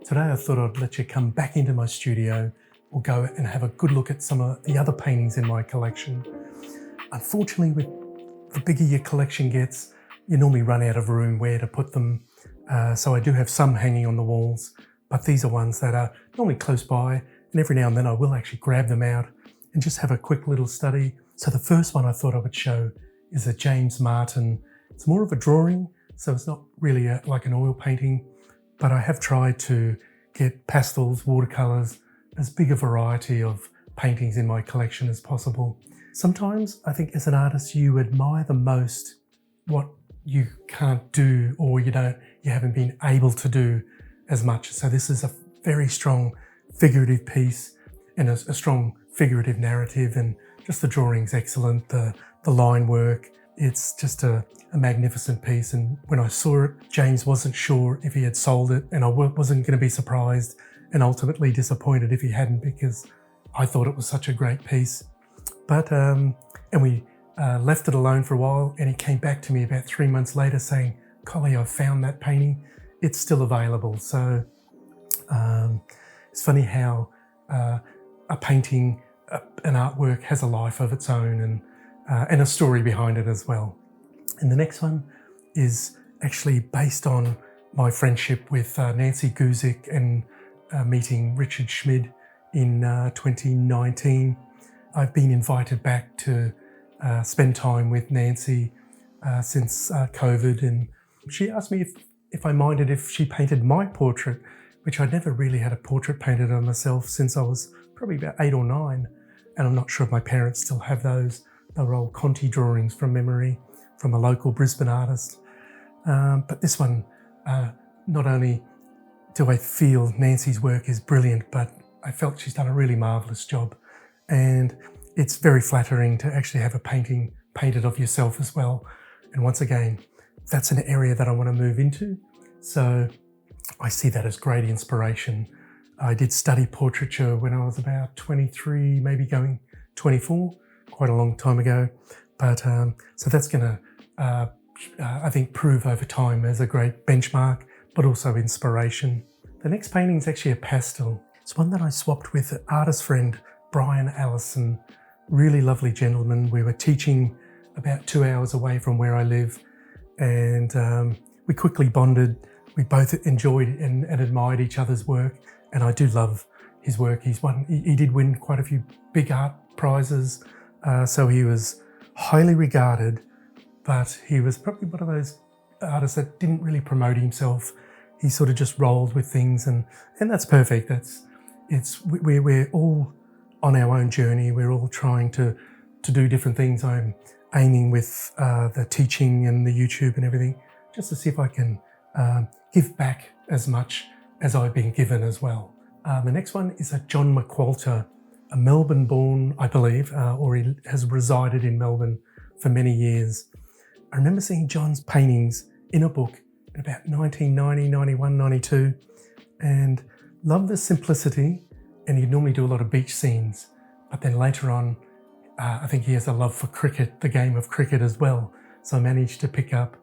Today I thought I'd let you come back into my studio. We'll go and have a good look at some of the other paintings in my collection. Unfortunately, with the bigger your collection gets, you normally run out of room where to put them. So I do have some hanging on the walls, but these are ones that are normally close by, and every now and then I will actually grab them out and just have a quick little study. So the first one I thought I would show is a James Martin. It's more of a drawing, so it's not really like an oil painting, but I have tried to get pastels, watercolours, as big a variety of paintings in my collection as possible. Sometimes I think as an artist you admire the most what you can't do, or you haven't been able to do as much. So this is a very strong figurative piece and a strong figurative narrative, and just the drawing's excellent, the line work. It's just a magnificent piece, and when I saw it, James wasn't sure if he had sold it, and I wasn't going to be surprised and ultimately disappointed if he hadn't, because I thought it was such a great piece. But and we left it alone for a while, and he came back to me about 3 months later saying, "Collie, I found that painting. It's still available." So it's funny how a painting, an artwork, has a life of its own, and a story behind it as well. And the next one is actually based on my friendship with Nancy Guzik and meeting Richard Schmid in 2019. I've been invited back to spend time with Nancy since COVID, and she asked me if I minded if she painted my portrait, which I'd never really had a portrait painted on myself since I was probably about 8 or 9, and I'm not sure if my parents still have those. They were old Conti drawings from memory from a local Brisbane artist. But this one, not only do I feel Nancy's work is brilliant, but I felt she's done a really marvellous job. And it's very flattering to actually have a painting painted of yourself as well. And once again, that's an area that I want to move into. So I see that as great inspiration. I did study portraiture when I was about 23, maybe going 24, quite a long time ago. But so that's going to, I think, prove over time as a great benchmark, but also inspiration. The next painting is actually a pastel. It's one that I swapped with an artist friend, Brian Allison, really lovely gentleman. We were teaching about 2 hours away from where I live, and we quickly bonded. We both enjoyed and admired each other's work, and I do love his work. He did win quite a few big art prizes, so he was highly regarded, but he was probably one of those artists that didn't really promote himself. He sort of just rolled with things, and that's perfect. We're all on our own journey. We're all trying to do different things. I'm aiming with the teaching and the YouTube and everything, just to see if I can give back as much as I've been given as well. The next one is a John McQualter, a Melbourne-born, I believe, or he has resided in Melbourne for many years. I remember seeing John's paintings in a book in about 1990, 91, 92, and loved the simplicity. And he'd normally do a lot of beach scenes, but then later on, I think he has a love for cricket, the game of cricket as well. So I managed to pick up,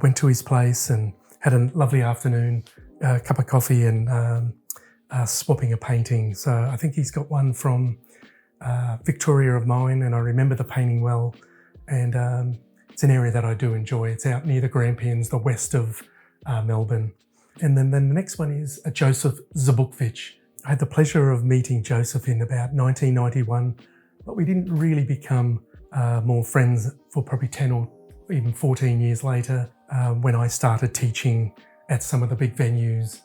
went to his place and had a lovely afternoon, a cup of coffee, and swapping a painting. So I think he's got one from Victoria of mine, and I remember the painting well. And it's an area that I do enjoy. It's out near the Grampians, the west of Melbourne. And then the next one is a Joseph Zbukvic. I had the pleasure of meeting Joseph in about 1991, but we didn't really become more friends for probably 10 or even 14 years later, when I started teaching at some of the big venues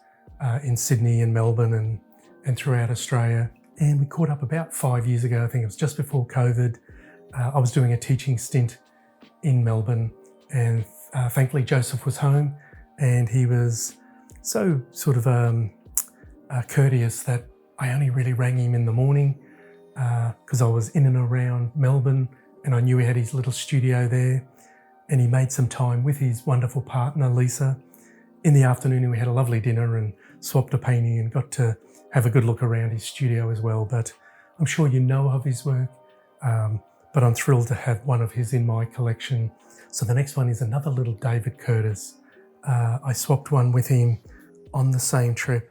in Sydney and Melbourne and throughout Australia. And we caught up about 5 years ago. I think it was just before COVID. I was doing a teaching stint in Melbourne, and thankfully Joseph was home, and he was so sort of courteous that I only really rang him in the morning because I was in and around Melbourne, and I knew he had his little studio there, and he made some time with his wonderful partner Lisa in the afternoon, and we had a lovely dinner and swapped a painting and got to have a good look around his studio as well. But I'm sure you know of his work, but I'm thrilled to have one of his in my collection. So the next one is another little David Curtis. I swapped one with him on the same trip.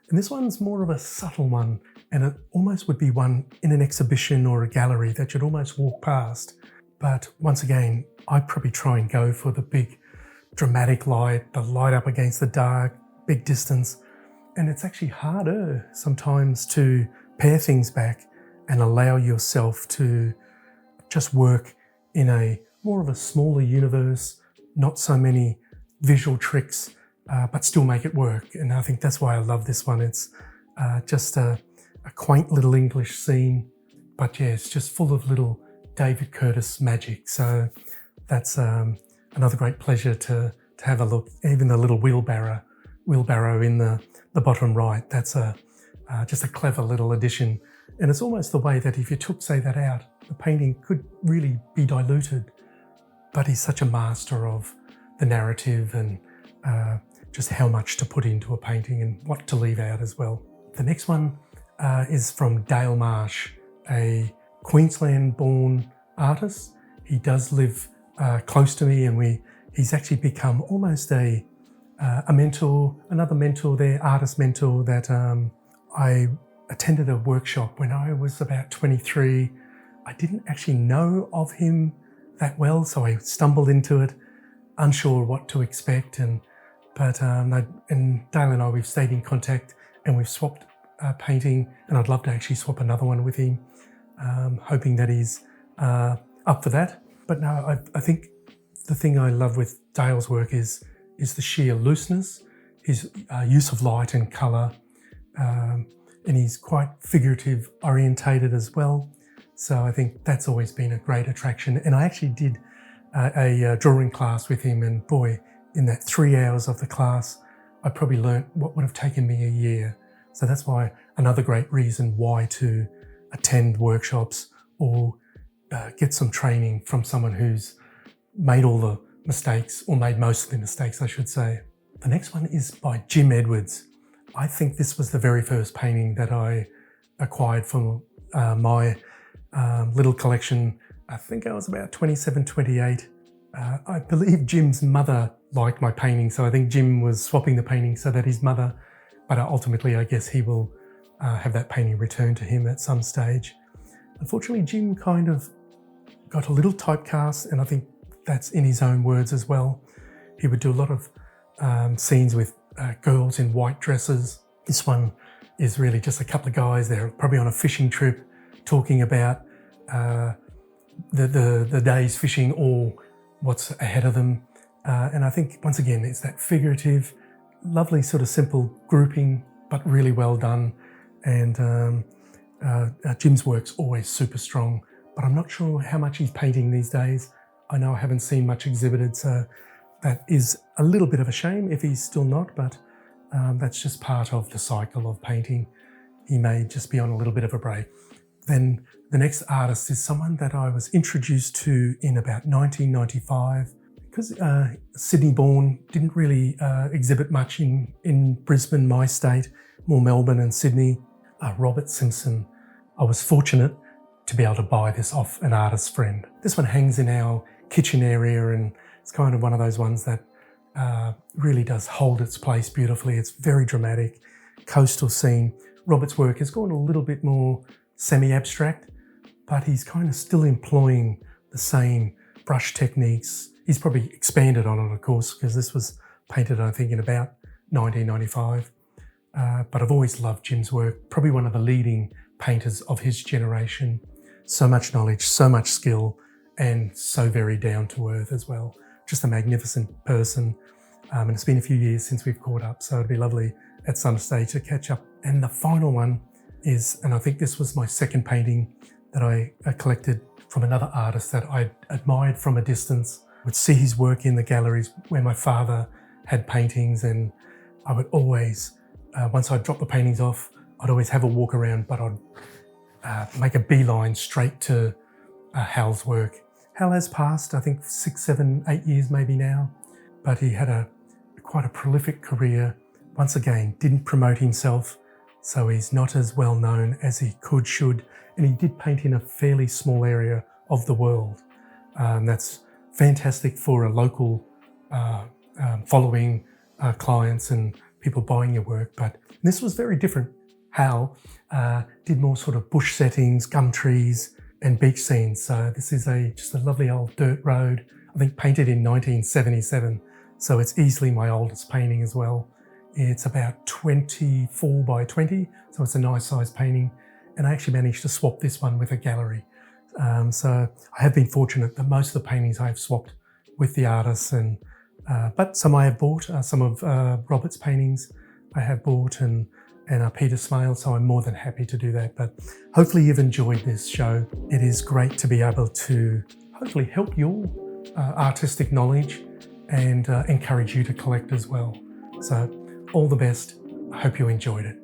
And this one's more of a subtle one, and it almost would be one in an exhibition or a gallery that you'd almost walk past. But once again, I'd probably try and go for the big dramatic light, the light up against the dark, big distance. And it's actually harder sometimes to pare things back and allow yourself to just work in a more of a smaller universe, not so many visual tricks, but still make it work. And I think that's why I love this one. It's just a quaint little English scene, but yeah, it's just full of little David Curtis magic. So that's another great pleasure to have a look. Even the little wheelbarrow in the bottom right, that's just a clever little addition. And it's almost the way that if you took, say, that out, the painting could really be diluted. But he's such a master of the narrative and just how much to put into a painting and what to leave out as well. The next one is from Dale Marsh, a Queensland-born artist. He does live close to me, and he's actually become almost a mentor, another mentor there, artist mentor that I attended a workshop when I was about 23. I didn't actually know of him that well, so I stumbled into it, unsure what to expect. But Dale and I, we've stayed in contact and we've swapped painting, and I'd love to actually swap another one with him, hoping that he's up for that. But no, I think the thing I love with Dale's work is the sheer looseness, his use of light and colour, and he's quite figurative orientated as well. So I think that's always been a great attraction. And I actually did a drawing class with him, and boy, in that 3 hours of the class, I probably learnt what would have taken me a year. So that's why another great reason why to attend workshops or get some training from someone who's made all the mistakes, or made most of the mistakes, I should say. The next one is by Jim Edwards. I think this was the very first painting that I acquired from my little collection. I think I was about 27, 28. I believe Jim's mother liked my painting, so I think Jim was swapping the painting so that his mother, but ultimately I guess he will have that painting returned to him at some stage. Unfortunately, Jim kind of got a little typecast, and I think that's in his own words as well. He would do a lot of scenes with girls in white dresses. This one is really just a couple of guys. They're probably on a fishing trip talking about the day's fishing or what's ahead of them. And I think, once again, it's that figurative, lovely sort of simple grouping, but really well done. And Jim's work's always super strong, but I'm not sure how much he's painting these days. I know I haven't seen much exhibited, so that is a little bit of a shame if he's still not, but that's just part of the cycle of painting. He may just be on a little bit of a break. Then the next artist is someone that I was introduced to in about 1995. Because Sydney born, didn't really exhibit much in Brisbane, my state, more Melbourne and Sydney. Robert Simpson. I was fortunate to be able to buy this off an artist friend. This one hangs in our kitchen area, and it's kind of one of those ones that really does hold its place beautifully. It's very dramatic, coastal scene. Robert's work has gone a little bit more semi-abstract, but he's kind of still employing the same brush techniques. He's probably expanded on it, of course, because this was painted, I think, in about 1995. But I've always loved Jim's work, probably one of the leading painters of his generation. So much knowledge, so much skill, and so very down to earth as well. Just a magnificent person. And it's been a few years since we've caught up, so it'd be lovely at some stage to catch up. And the final one is, and I think this was my second painting that I collected from another artist that I admired from a distance. I would see his work in the galleries where my father had paintings, and I would always, once I'd drop the paintings off, I'd always have a walk around, but I'd make a beeline straight to Hal's work. Hal has passed, I think 6, 7, 8 years maybe now, but he had quite a prolific career. Once again, didn't promote himself, so he's not as well known as he should, and he did paint in a fairly small area of the world. That's fantastic for a local following, clients and people buying your work, but this was very different. Hal did more sort of bush settings, gum trees and beach scenes. So this is just a lovely old dirt road, I think painted in 1977. So it's easily my oldest painting as well. It's about 24 by 20, so it's a nice size painting. And I actually managed to swap this one with a gallery. So I have been fortunate that most of the paintings I have swapped with the artists, but some I have bought. Some of Robert's paintings I have bought, and Peter Smale, so I'm more than happy to do that. But hopefully you've enjoyed this show. It is great to be able to hopefully help your artistic knowledge and encourage you to collect as well. So all the best. I hope you enjoyed it.